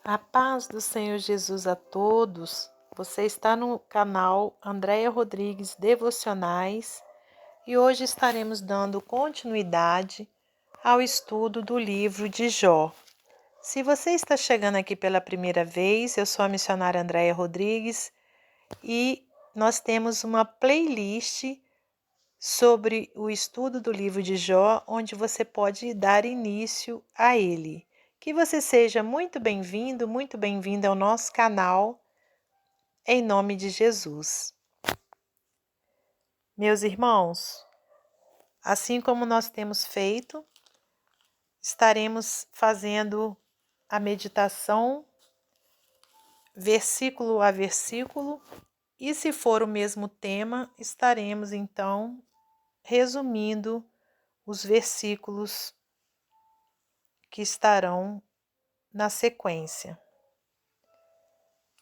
A paz do Senhor Jesus a todos. Você está no canal Andréia Rodrigues Devocionais e hoje estaremos dando continuidade ao estudo do livro de Jó. Se você está chegando aqui pela primeira vez, eu sou a missionária Andréia Rodrigues e nós temos uma playlist sobre o estudo do livro de Jó, onde você pode dar início a ele. Que você seja muito bem-vindo ao nosso canal, em nome de Jesus. Meus irmãos, assim como nós temos feito, estaremos fazendo a meditação versículo a versículo, e se for o mesmo tema, estaremos então resumindo os versículos que estarão na sequência.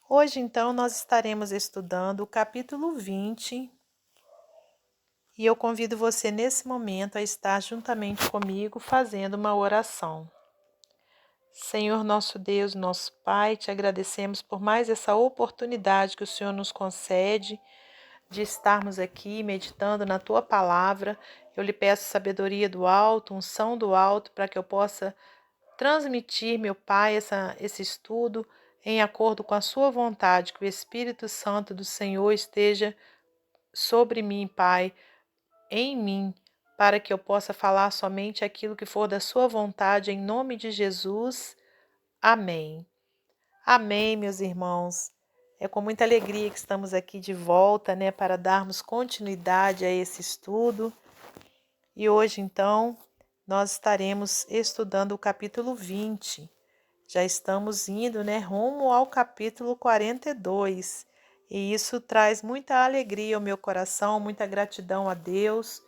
Hoje, então, nós estaremos estudando o capítulo 20 e eu convido você nesse momento a estar juntamente comigo fazendo uma oração. Senhor nosso Deus, nosso Pai, te agradecemos por mais essa oportunidade que o Senhor nos concede de estarmos aqui meditando na Tua Palavra. Eu lhe peço sabedoria do alto, unção do alto, para que eu possa transmitir, meu Pai, esse estudo em acordo com a sua vontade, que o Espírito Santo do Senhor esteja sobre mim, Pai, em mim, para que eu possa falar somente aquilo que for da sua vontade, em nome de Jesus. Amém. Amém, meus irmãos. É com muita alegria que estamos aqui de volta, para darmos continuidade a esse estudo. E hoje, então, nós estaremos estudando o capítulo 20. Já estamos indo, rumo ao capítulo 42. E isso traz muita alegria ao meu coração, muita gratidão a Deus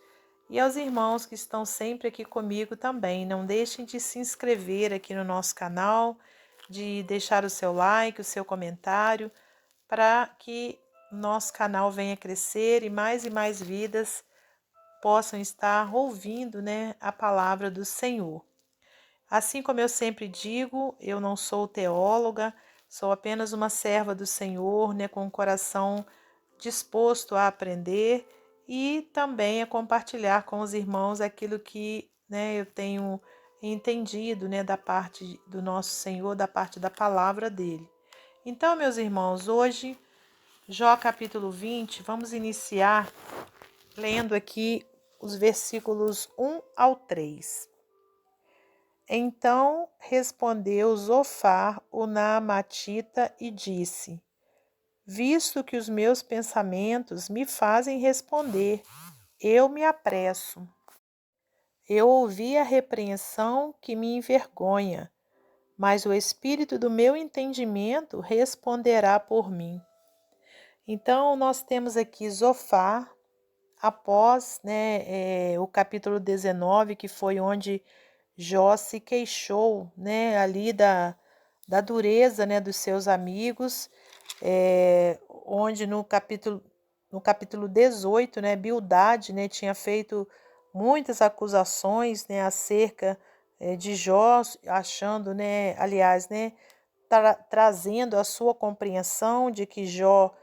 e aos irmãos que estão sempre aqui comigo também. Não deixem de se inscrever aqui no nosso canal, de deixar o seu like, o seu comentário, para que nosso canal venha crescer e mais vidas possam estar ouvindo, a palavra do Senhor. Assim como eu sempre digo, eu não sou teóloga, sou apenas uma serva do Senhor, com o coração disposto a aprender e também a compartilhar com os irmãos aquilo que, eu tenho entendido, da parte do nosso Senhor, da parte da palavra dele. Então, meus irmãos, hoje, Jó capítulo 20, vamos iniciar lendo aqui os versículos 1 ao 3. Então respondeu Zofar, o naamatita, e disse: Visto que os meus pensamentos me fazem responder, eu me apresso. Eu ouvi a repreensão que me envergonha, mas o espírito do meu entendimento responderá por mim. Então, nós temos aqui Zofar, após o capítulo 19, que foi onde Jó se queixou, ali da dureza, dos seus amigos, onde no capítulo 18, Bildade, tinha feito muitas acusações, acerca de Jó, achando, aliás, trazendo a sua compreensão de que Jó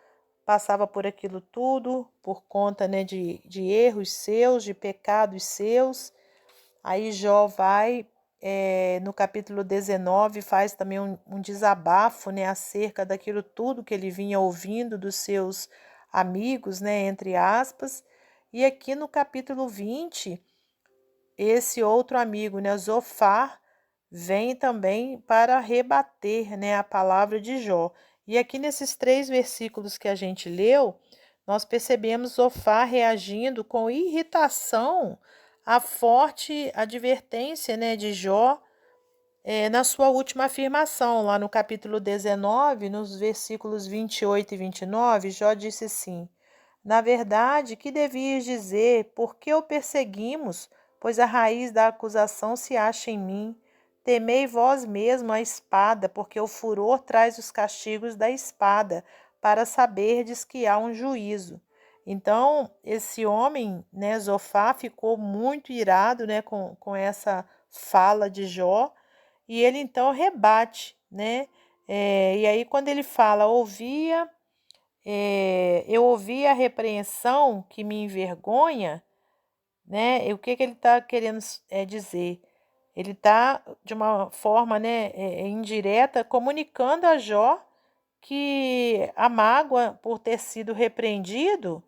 passava por aquilo tudo por conta, de erros seus, de pecados seus. Aí Jó vai, no capítulo 19, faz também um desabafo, acerca daquilo tudo que ele vinha ouvindo dos seus amigos, entre aspas. E aqui no capítulo 20, esse outro amigo, Zofar, vem também para rebater, a palavra de Jó. E aqui nesses 3 versículos que a gente leu, nós percebemos Zofar reagindo com irritação à forte advertência, de Jó, na sua última afirmação, lá no capítulo 19, nos versículos 28 e 29, Jó disse assim: Na verdade, que devias dizer, por que o perseguimos? Pois a raiz da acusação se acha em mim. Temei vós mesmo a espada, porque o furor traz os castigos da espada, para saberdes que há um juízo. Então, esse homem, Zofar, ficou muito irado, com essa fala de Jó, e ele então rebate, E aí quando ele fala, eu ouvi a repreensão que me envergonha, né? E o que ele está querendo dizer? Ele está, de uma forma, né, indireta, comunicando a Jó que a mágoa por ter sido repreendido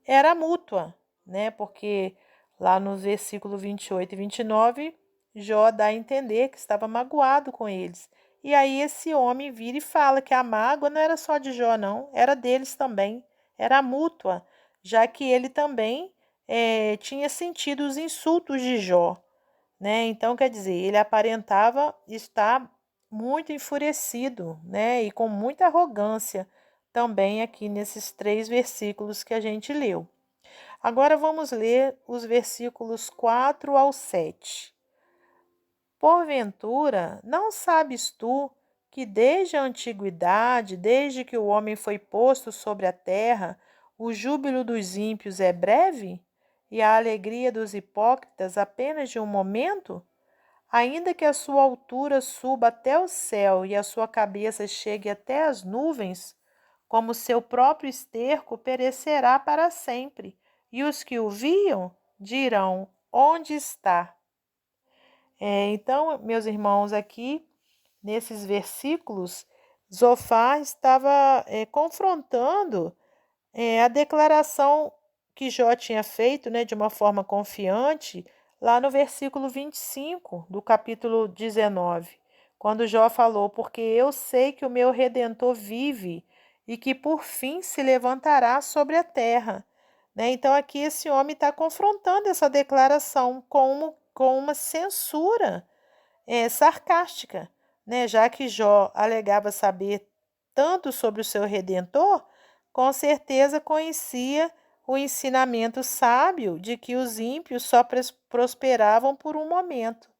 era mútua, né? Porque lá no versículo 28 e 29, Jó dá a entender que estava magoado com eles. E aí esse homem vira e fala que a mágoa não era só de Jó, não, era deles também, era mútua, já que ele também tinha sentido os insultos de Jó, né? Então, quer dizer, ele aparentava estar muito enfurecido, né? E com muita arrogância também aqui nesses 3 versículos que a gente leu. Agora vamos ler os versículos 4 ao 7. Porventura, não sabes tu que desde a antiguidade, desde que o homem foi posto sobre a terra, o júbilo dos ímpios é breve e a alegria dos hipócritas apenas de um momento? Ainda que a sua altura suba até o céu e a sua cabeça chegue até as nuvens, como seu próprio esterco perecerá para sempre, e os que o viam dirão: onde está? Então, meus irmãos, aqui nesses versículos, Zofar estava confrontando a declaração que Jó tinha feito, né, de uma forma confiante, lá no versículo 25 do capítulo 19, quando Jó falou: porque eu sei que o meu Redentor vive e que por fim se levantará sobre a terra. Né? Então, aqui esse homem está confrontando essa declaração com uma censura sarcástica, né? Já que Jó alegava saber tanto sobre o seu Redentor, com certeza conhecia o ensinamento sábio de que os ímpios só prosperavam por um momento,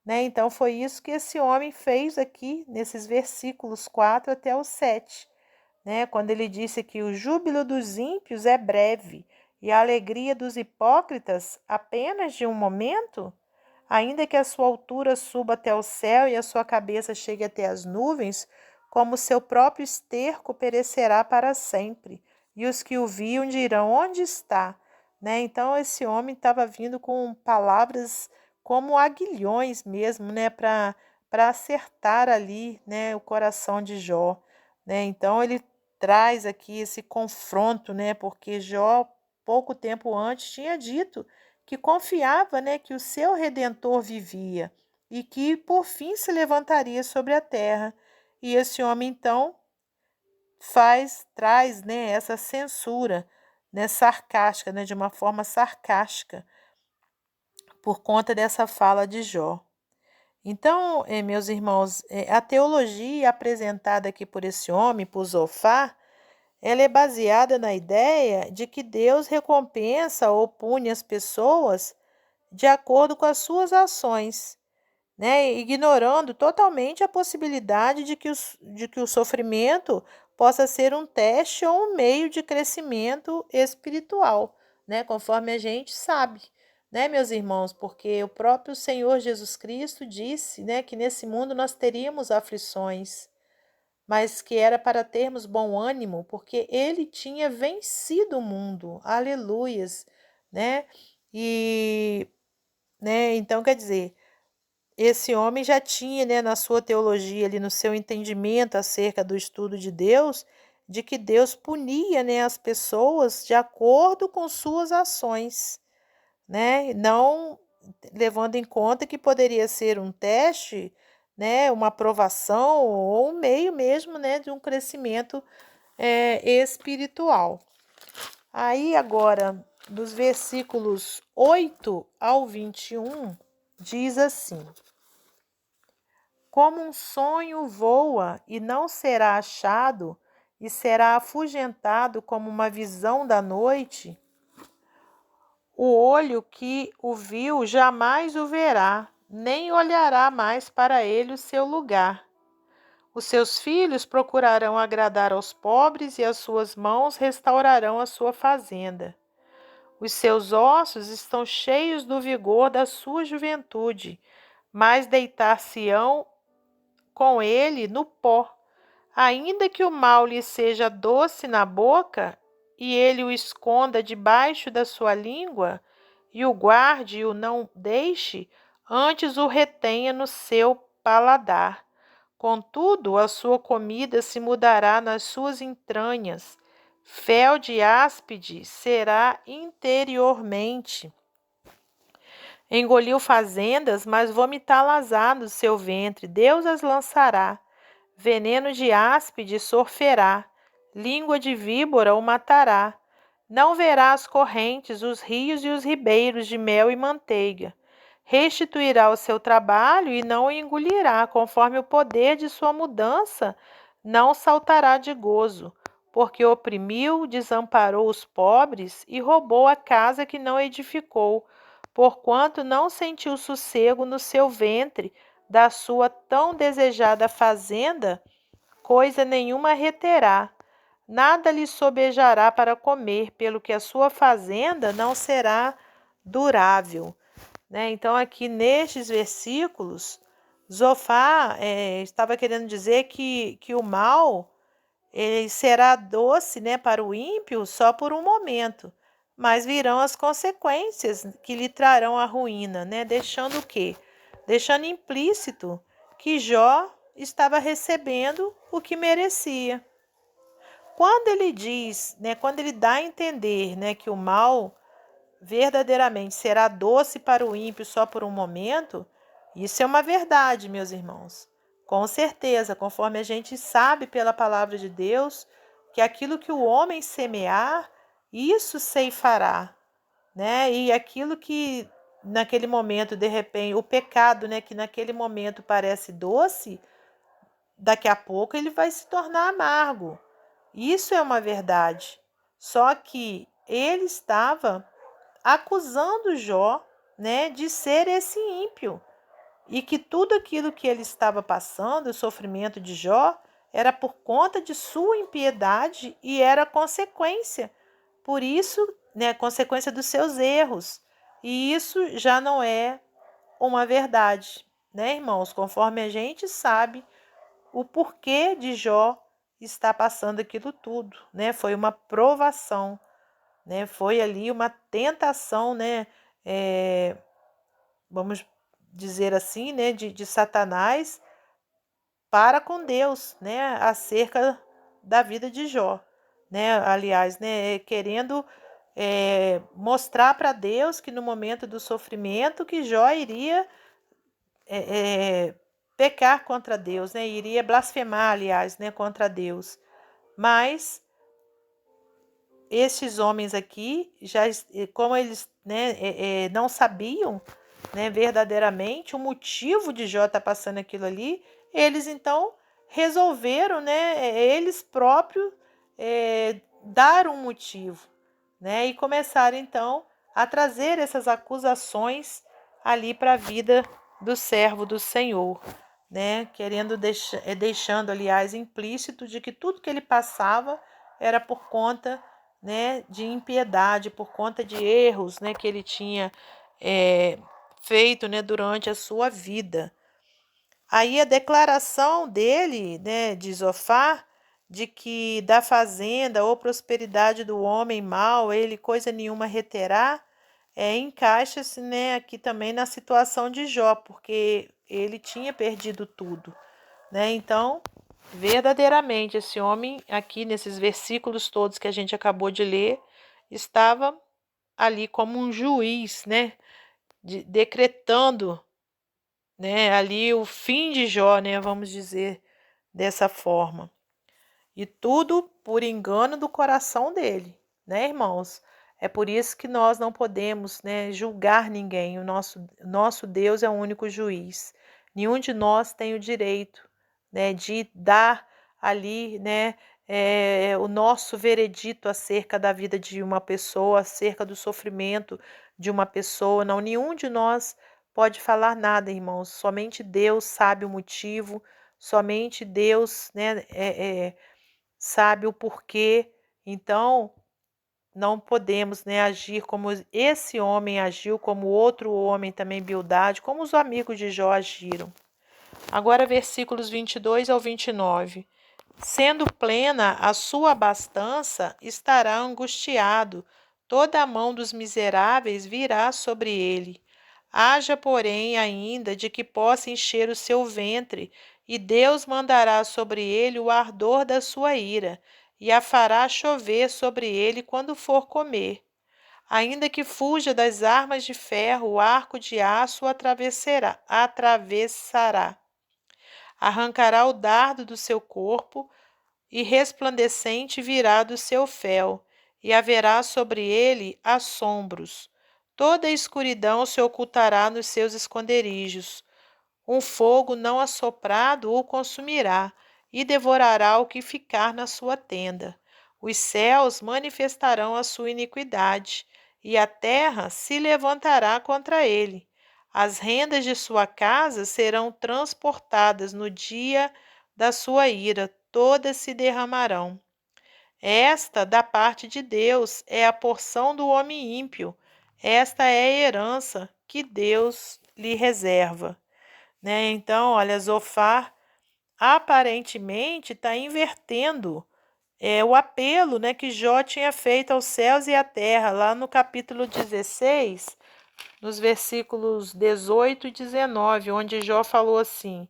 né? Então foi isso que esse homem fez aqui nesses versículos 4 até o 7, né? Quando ele disse que o júbilo dos ímpios é breve e a alegria dos hipócritas apenas de um momento. Ainda que a sua altura suba até o céu e a sua cabeça chegue até as nuvens, como seu próprio esterco perecerá para sempre. E os que o viam dirão: onde está? Né? Então, esse homem estava vindo com palavras como aguilhões mesmo, né? Para acertar ali, né? O coração de Jó. Né? Então, ele traz aqui esse confronto, né? Porque Jó, pouco tempo antes, tinha dito que confiava, né, que o seu Redentor vivia e que por fim se levantaria sobre a terra. E esse homem então traz, né, essa censura, né, sarcástica, né, de uma forma sarcástica, por conta dessa fala de Jó. Então, meus irmãos, a teologia apresentada aqui por esse homem, por Zofar, ela é baseada na ideia de que Deus recompensa ou pune as pessoas de acordo com as suas ações, né? Ignorando totalmente a possibilidade de que o sofrimento possa ser um teste ou um meio de crescimento espiritual, né? Conforme a gente sabe, né, meus irmãos? Porque o próprio Senhor Jesus Cristo disse, né, que nesse mundo nós teríamos aflições, mas que era para termos bom ânimo, porque ele tinha vencido o mundo. Aleluias, né? E né? Então, quer dizer, esse homem já tinha, né, na sua teologia, ali, no seu entendimento acerca do estudo de Deus, de que Deus punia, né, as pessoas de acordo com suas ações, né? Não levando em conta que poderia ser um teste, né, uma aprovação ou um meio mesmo, né, de um crescimento espiritual. Aí agora, dos versículos 8 ao 21, diz assim: como um sonho voa e não será achado, e será afugentado como uma visão da noite, o olho que o viu jamais o verá, nem olhará mais para ele o seu lugar. Os seus filhos procurarão agradar aos pobres e as suas mãos restaurarão a sua fazenda. Os seus ossos estão cheios do vigor da sua juventude, mas deitar-se-ão com ele no pó, Ainda que o mal lhe seja doce na boca, e ele o esconda debaixo da sua língua, e o guarde e o não deixe, antes o retenha no seu paladar. Contudo, a sua comida se mudará nas suas entranhas, fel de áspide será interiormente. Engoliu fazendas, mas vomitá-las-á do seu ventre, Deus as lançará. Veneno de áspide sorferá, língua de víbora o matará. Não verá as correntes, os rios e os ribeiros de mel e manteiga. Restituirá o seu trabalho e não o engolirá, conforme o poder de sua mudança, não saltará de gozo, porque oprimiu, desamparou os pobres e roubou a casa que não edificou, porquanto não sentiu sossego no seu ventre, da sua tão desejada fazenda, coisa nenhuma reterá, nada lhe sobejará para comer, pelo que a sua fazenda não será durável. Então, aqui nestes versículos, Zofar estava querendo dizer que o mal ele será doce, para o ímpio só por um momento, mas virão as consequências que lhe trarão a ruína, deixando o quê? Deixando implícito que Jó estava recebendo o que merecia. Quando ele diz, quando ele dá a entender, que o mal verdadeiramente será doce para o ímpio só por um momento, isso é uma verdade, meus irmãos. Com certeza, conforme a gente sabe pela palavra de Deus, que aquilo que o homem semear, isso ceifará, E aquilo que naquele momento, de repente, o pecado, que naquele momento parece doce, daqui a pouco ele vai se tornar amargo. Isso é uma verdade. Só que ele estava acusando Jó, de ser esse ímpio, e que tudo aquilo que ele estava passando, o sofrimento de Jó, era por conta de sua impiedade e era consequência. Por isso, consequência dos seus erros. E isso já não é uma verdade, irmãos? Conforme a gente sabe o porquê de Jó estar passando aquilo tudo, Foi uma provação. Foi ali uma tentação, vamos dizer assim, de Satanás para com Deus, acerca da vida de Jó, aliás, querendo mostrar para Deus que no momento do sofrimento que Jó iria pecar contra Deus, iria blasfemar, aliás, contra Deus. Mas esses homens aqui, já, como eles não sabiam verdadeiramente o motivo de Jó estar passando aquilo ali, eles então resolveram, eles próprios dar um motivo, e começaram então a trazer essas acusações ali para a vida do servo do Senhor, querendo deixando, aliás, implícito de que tudo que ele passava era por conta de impiedade, por conta de erros que ele tinha feito durante a sua vida. Aí a declaração dele, de Zofar, de que da fazenda ou prosperidade do homem mau, ele coisa nenhuma reterá, encaixa-se aqui também na situação de Jó, porque ele tinha perdido tudo. Então, verdadeiramente, esse homem aqui, nesses versículos todos que a gente acabou de ler, estava ali como um juiz, decretando, ali o fim de Jó, vamos dizer dessa forma. E tudo por engano do coração dele, irmãos? É por isso que nós não podemos, julgar ninguém. O nosso Deus é o único juiz. Nenhum de nós tem o direito, de dar ali, o nosso veredito acerca da vida de uma pessoa, acerca do sofrimento de uma pessoa. Não, nenhum de nós pode falar nada, irmãos. Somente Deus sabe o motivo, somente Deus, sabe o porquê. Então, não podemos, agir como esse homem agiu, como outro homem também, Bildade, como os amigos de Jó agiram. Agora, versículos 22 ao 29. Sendo plena a sua abastança, estará angustiado, toda a mão dos miseráveis virá sobre ele. Haja, porém, ainda de que possa encher o seu ventre, e Deus mandará sobre ele o ardor da sua ira, e a fará chover sobre ele quando for comer. Ainda que fuja das armas de ferro, o arco de aço o atravessará. Arrancará o dardo do seu corpo, e resplandecente virá do seu fel, e haverá sobre ele assombros. Toda a escuridão se ocultará nos seus esconderijos. Um fogo não assoprado o consumirá, e devorará o que ficar na sua tenda. Os céus manifestarão a sua iniquidade, e a terra se levantará contra ele. As rendas de sua casa serão transportadas no dia da sua ira, todas se derramarão. Esta, da parte de Deus, é a porção do homem ímpio. Esta é a herança que Deus lhe reserva. Então, olha, Zofar aparentemente está invertendo o apelo, que Jó tinha feito aos céus e à terra, lá no capítulo 16, nos versículos 18 e 19, onde Jó falou assim: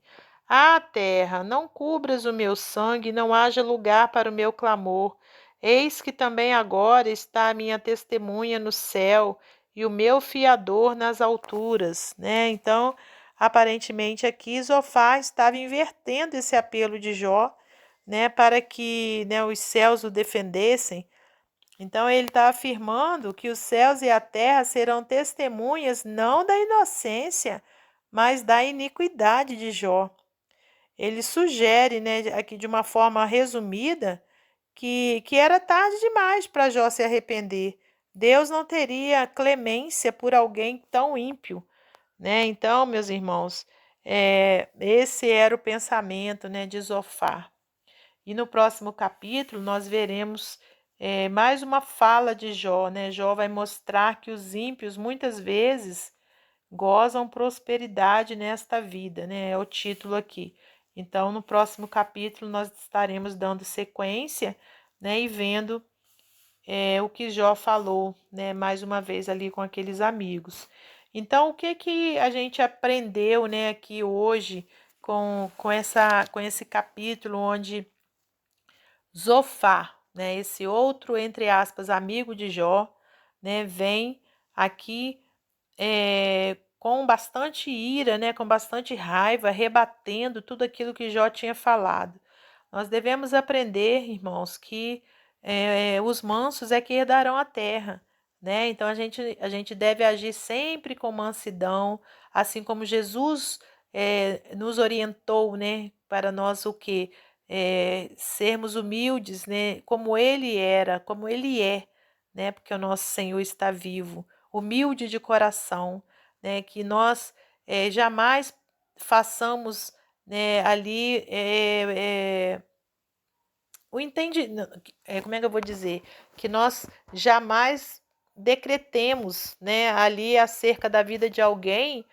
Ah, terra, não cubras o meu sangue, não haja lugar para o meu clamor. Eis que também agora está a minha testemunha no céu e o meu fiador nas alturas. Então, aparentemente aqui Zofar estava invertendo esse apelo de Jó, para que os céus o defendessem. Então, ele está afirmando que os céus e a terra serão testemunhas não da inocência, mas da iniquidade de Jó. Ele sugere, aqui de uma forma resumida, que era tarde demais para Jó se arrepender. Deus não teria clemência por alguém tão ímpio. Então, meus irmãos, esse era o pensamento, de Zofar. E no próximo capítulo nós veremos mais uma fala de Jó, Jó vai mostrar que os ímpios muitas vezes gozam prosperidade nesta vida, É o título aqui. Então, no próximo capítulo nós estaremos dando sequência, e vendo o que Jó falou, mais uma vez ali com aqueles amigos. Então, o que a gente aprendeu, aqui hoje com esse capítulo onde Zofar, esse outro, entre aspas, amigo de Jó, vem aqui com bastante ira, com bastante raiva, rebatendo tudo aquilo que Jó tinha falado. Nós devemos aprender, irmãos, que os mansos é que herdarão a terra. Então, a gente deve agir sempre com mansidão, assim como Jesus nos orientou, para nós o quê? Sermos humildes, como ele era, como ele é, porque o nosso Senhor está vivo, humilde de coração, que nós jamais façamos ali como é que eu vou dizer? Que nós jamais decretemos, ali acerca da vida de alguém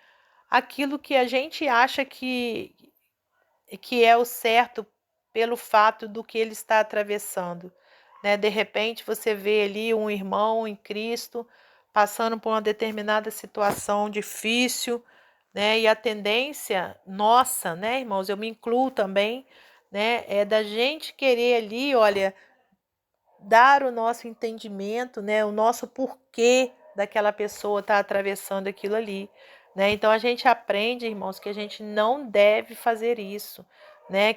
aquilo que a gente acha que é o certo pelo fato do que ele está atravessando. De repente você vê ali um irmão em Cristo passando por uma determinada situação difícil, e a tendência nossa, irmãos, eu me incluo também, é da gente querer ali, olha, dar o nosso entendimento, o nosso porquê daquela pessoa estar atravessando aquilo ali. Então, a gente aprende, irmãos, que a gente não deve fazer isso,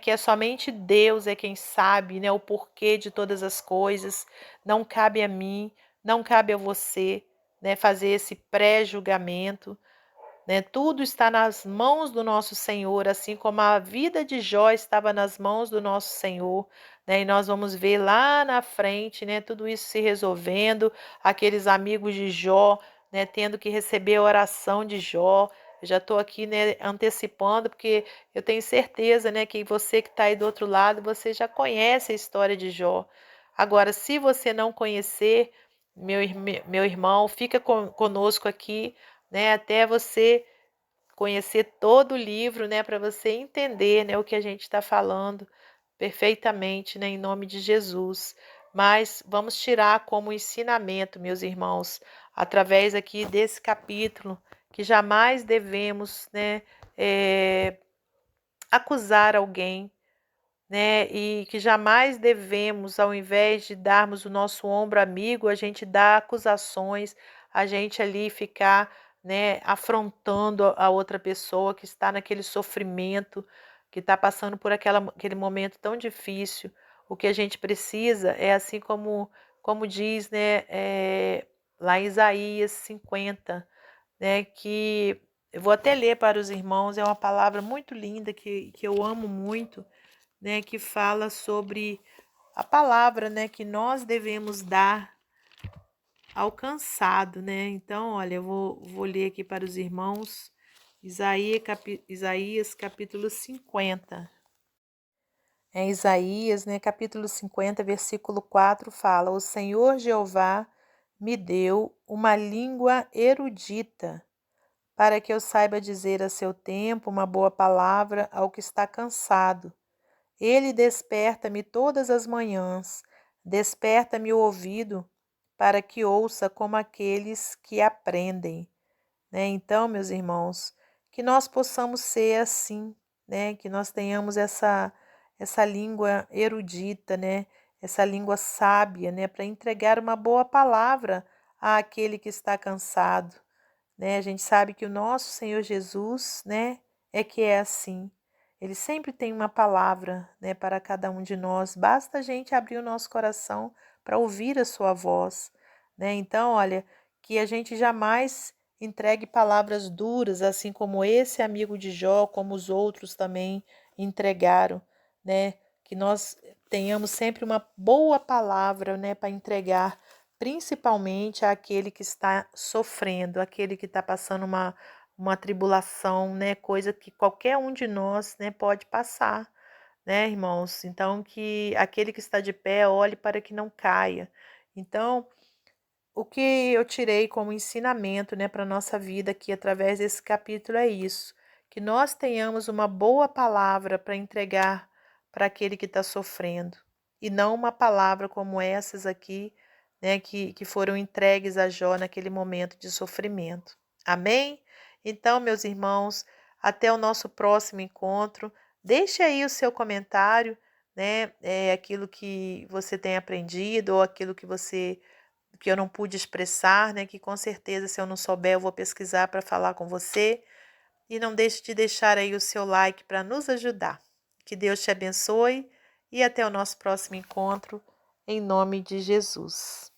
que é somente Deus é quem sabe, o porquê de todas as coisas. Não cabe a mim, não cabe a você, fazer esse pré-julgamento. Tudo está nas mãos do nosso Senhor, assim como a vida de Jó estava nas mãos do nosso Senhor, e nós vamos ver lá na frente, tudo isso se resolvendo, aqueles amigos de Jó, tendo que receber a oração de Jó. Eu já estou aqui, antecipando, porque eu tenho certeza, que você que está aí do outro lado, você já conhece a história de Jó. Agora, se você não conhecer, meu irmão, fica conosco aqui, até você conhecer todo o livro, para você entender, o que a gente está falando, perfeitamente, né, em nome de Jesus. Mas vamos tirar como ensinamento, meus irmãos, através aqui desse capítulo, que jamais devemos, né, acusar alguém, né? E que jamais devemos, ao invés de darmos o nosso ombro amigo, a gente dá acusações, a gente ali ficar, né, afrontando a outra pessoa que está naquele sofrimento, que está passando por aquele momento tão difícil. O que a gente precisa é assim como diz, né, lá em Isaías 50, né, que eu vou até ler para os irmãos, é uma palavra muito linda que eu amo muito, né, que fala sobre a palavra, né, que nós devemos dar ao cansado, né? Então, olha, eu vou ler aqui para os irmãos Isaías capítulo 50. É Isaías, né, capítulo 50, versículo 4 fala: O Senhor Jeová me deu uma língua erudita, para que eu saiba dizer a seu tempo uma boa palavra ao que está cansado. Ele desperta-me todas as manhãs, desperta-me o ouvido, para que ouça como aqueles que aprendem, né? Então, meus irmãos, que nós possamos ser assim, né? Que nós tenhamos essa língua erudita, né? Essa língua sábia, né? Para entregar uma boa palavra àquele que está cansado, né? A gente sabe que o nosso Senhor Jesus, né, é que é assim. Ele sempre tem uma palavra, né, para cada um de nós. Basta a gente abrir o nosso coração para ouvir a sua voz, né? Então, olha, que a gente jamais entregue palavras duras, assim como esse amigo de Jó, como os outros também entregaram, né? Que nós tenhamos sempre uma boa palavra, né, para entregar principalmente àquele que está sofrendo, aquele que está passando uma tribulação, né? Coisa que qualquer um de nós, né, pode passar, né, irmãos? Então, que aquele que está de pé olhe para que não caia. Então, o que eu tirei como ensinamento, né, para a nossa vida aqui através desse capítulo é isso, que nós tenhamos uma boa palavra para entregar para aquele que está sofrendo, e não uma palavra como essas aqui, né, que foram entregues a Jó naquele momento de sofrimento. Amém? Então, meus irmãos, até o nosso próximo encontro. Deixe aí o seu comentário, né, aquilo que você tem aprendido ou aquilo que eu não pude expressar, né? Que com certeza, se eu não souber, eu vou pesquisar para falar com você. E não deixe de deixar aí o seu like para nos ajudar. Que Deus te abençoe e até o nosso próximo encontro, em nome de Jesus.